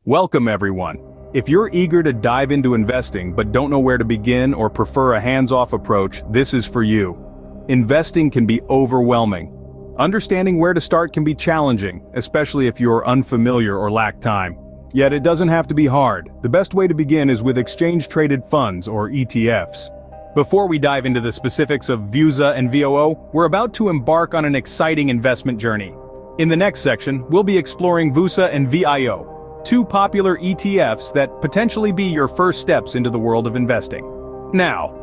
Welcome everyone. If you're eager to dive into investing but don't know where to begin or prefer a hands-off approach, this is for you. Investing can be overwhelming. Understanding where to start can be challenging, especially if you're unfamiliar or lack time. Yet it doesn't have to be hard. The best way to begin is with exchange-traded funds, or ETFs. Before we dive into the specifics of VUSA and VOO, we're about to embark on an exciting investment journey. In the next section, we'll be exploring VUSA and VIO, two popular ETFs that potentially be your first steps into the world of investing. Now,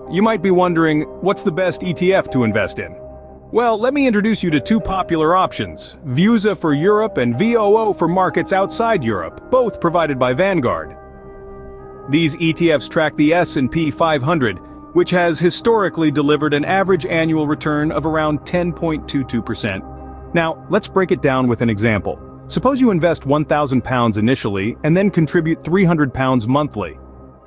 you might be wondering, what's the best ETF to invest in? Well, let me introduce you to two popular options, VUSA for Europe and VOO for markets outside Europe, both provided by Vanguard. These ETFs track the S&P 500, which has historically delivered an average annual return of around 10.22%. Now, let's break it down with an example. Suppose you invest £1,000 initially and then contribute £300 monthly.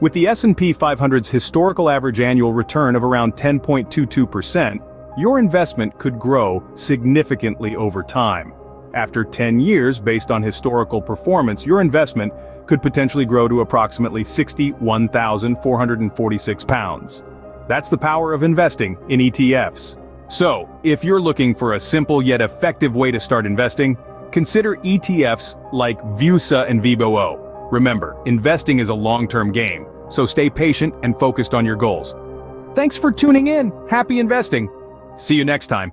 With the S&P 500's historical average annual return of around 10.22%, your investment could grow significantly over time. After 10 years, based on historical performance, your investment could potentially grow to approximately £61,446. That's the power of investing in ETFs. So, if you're looking for a simple yet effective way to start investing, consider ETFs like VUSA and VOO. Remember, investing is a long-term game, so stay patient and focused on your goals. Thanks for tuning in. Happy investing. See you next time.